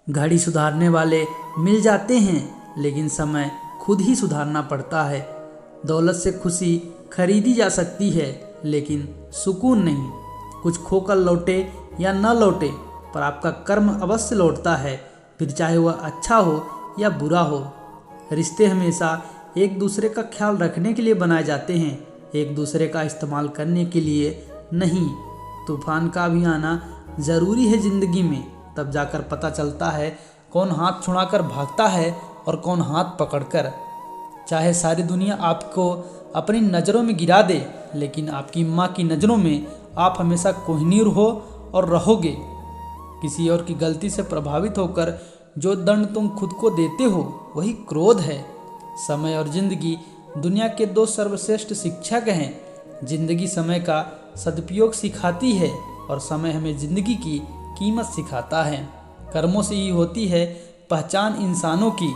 घड़ी सुधारने वाले मिल जाते हैं, लेकिन समय खुद ही सुधारना पड़ता है। दौलत से खुशी खरीदी जा सकती है, लेकिन सुकून नहीं। कुछ खोकर लौटे या न लौटे, पर आपका कर्म अवश्य लौटता है, फिर चाहे वह अच्छा हो या बुरा हो। रिश्ते हमेशा एक दूसरे का ख्याल रखने के लिए बनाए जाते हैं, एक दूसरे का इस्तेमाल करने के लिए नहीं। तूफान का भी आना ज़रूरी है ज़िंदगी में, तब जाकर पता चलता है कौन हाथ छुड़ाकर भागता है और कौन हाथ पकड़कर। चाहे सारी दुनिया आपको अपनी नज़रों में गिरा दे, लेकिन आपकी माँ की नज़रों में आप हमेशा कोहिनूर हो और रहोगे। किसी और की गलती से प्रभावित होकर जो दंड तुम खुद को देते हो, वही क्रोध है। समय और जिंदगी दुनिया के दो सर्वश्रेष्ठ शिक्षक हैं। जिंदगी समय का सदुपयोग सिखाती है और समय हमें जिंदगी की कीमत सिखाता है। कर्मों से ही होती है पहचान इंसानों की,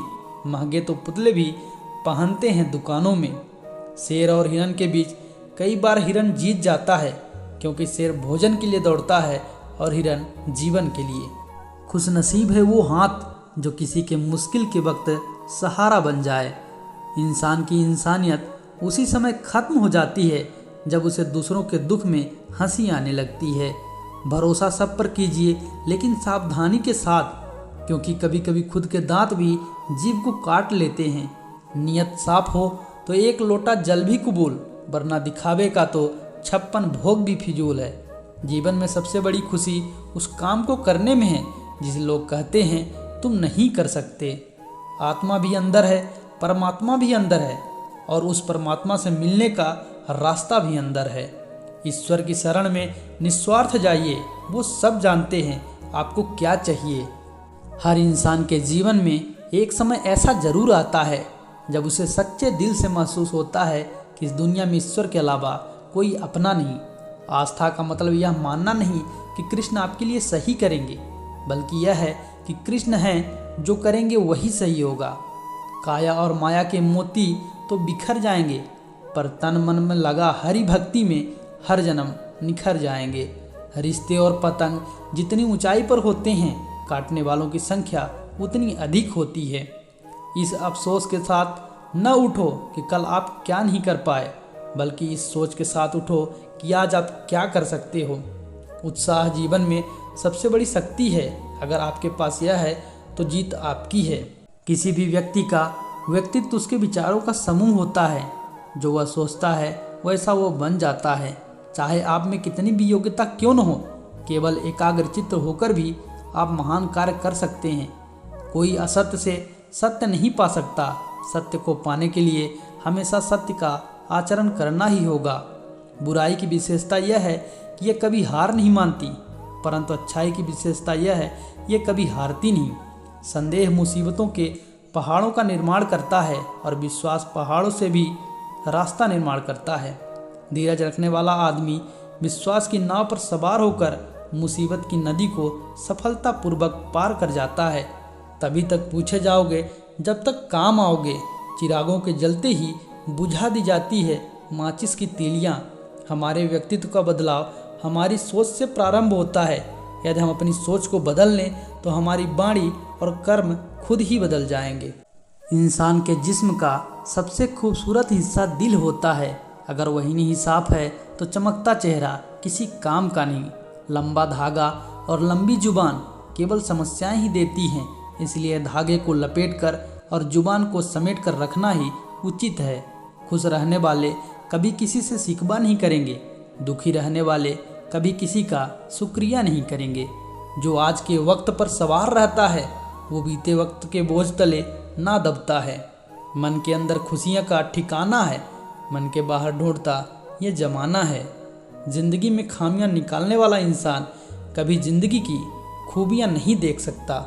महंगे तो पुतले भी पहनते हैं दुकानों में। शेर और हिरन के बीच कई बार हिरन जीत जाता है, क्योंकि शेर भोजन के लिए दौड़ता है और हिरन जीवन के लिए। खुशनसीब है वो हाथ जो किसी के मुश्किल के वक्त सहारा बन जाए। इंसान की इंसानियत उसी समय खत्म हो जाती है जब उसे दूसरों के दुख में हंसी आने लगती है। भरोसा सब पर कीजिए, लेकिन सावधानी के साथ, क्योंकि कभी कभी खुद के दांत भी जीभ को काट लेते हैं। नियत साफ हो तो एक लोटा जल भी कबूल, वरना दिखावे का तो 56 भोग भी फिजूल है। जीवन में सबसे बड़ी खुशी उस काम को करने में है जिसे लोग कहते हैं तुम नहीं कर सकते। आत्मा भी अंदर है, परमात्मा भी अंदर है, और उस परमात्मा से मिलने का रास्ता भी अंदर है। ईश्वर की शरण में निस्वार्थ जाइए, वो सब जानते हैं आपको क्या चाहिए। हर इंसान के जीवन में एक समय ऐसा जरूर आता है जब उसे सच्चे दिल से महसूस होता है कि इस दुनिया में ईश्वर के अलावा कोई अपना नहीं। आस्था का मतलब यह मानना नहीं कि कृष्ण आपके लिए सही करेंगे, बल्कि यह है कि कृष्ण हैं जो करेंगे वही सही होगा। काया और माया के मोती तो बिखर जाएंगे, पर तन मन में लगा हरि भक्ति में हर जन्म निखर जाएंगे। रिश्ते और पतंग जितनी ऊंचाई पर होते हैं, काटने वालों की संख्या उतनी अधिक होती है। इस अफसोस के साथ न उठो कि कल आप क्या नहीं कर पाए, बल्कि इस सोच के साथ उठो कि आज आप क्या कर सकते हो। उत्साह जीवन में सबसे बड़ी शक्ति है। अगर आपके पास यह है तो जीत आपकी है। किसी भी व्यक्ति का व्यक्तित्व उसके विचारों का समूह होता है। जो वह सोचता है वैसा वो बन जाता है। चाहे आप में कितनी भी योग्यता क्यों न हो, केवल एकाग्रचित्त होकर भी आप महान कार्य कर सकते हैं। कोई असत्य से सत्य नहीं पा सकता। सत्य को पाने के लिए हमेशा सत्य का आचरण करना ही होगा। बुराई की विशेषता यह है कि यह कभी हार नहीं मानती, परंतु अच्छाई की विशेषता यह है यह कभी हारती नहीं। संदेह मुसीबतों के पहाड़ों का निर्माण करता है और विश्वास पहाड़ों से भी रास्ता निर्माण करता है। धीरज रखने वाला आदमी विश्वास की नाव पर सवार होकर मुसीबत की नदी को सफलतापूर्वक पार कर जाता है। तभी तक पूछे जाओगे जब तक काम आओगे। चिरागों के जलते ही बुझा दी जाती है माचिस की तीलियां। हमारे व्यक्तित्व का बदलाव हमारी सोच से प्रारंभ होता है। यदि हम अपनी सोच को बदल लें तो हमारी वाणी और कर्म खुद ही बदल जाएंगे। इंसान के जिस्म का सबसे खूबसूरत हिस्सा दिल होता है। अगर वही नहीं साफ है तो चमकता चेहरा किसी काम का नहीं। लंबा धागा और लंबी जुबान केवल समस्याएं ही देती हैं, इसलिए धागे को लपेटकर और जुबान को समेट कर रखना ही उचित है। खुश रहने वाले कभी किसी से शिकवा नहीं करेंगे। दुखी रहने वाले कभी किसी का शुक्रिया नहीं करेंगे। जो आज के वक्त पर सवार रहता है वो बीते वक्त के बोझ तले ना दबता है। मन के अंदर खुशियाँ का ठिकाना है, मन के बाहर ढूंढता ये जमाना है। जिंदगी में खामियां निकालने वाला इंसान कभी जिंदगी की खूबियां नहीं देख सकता।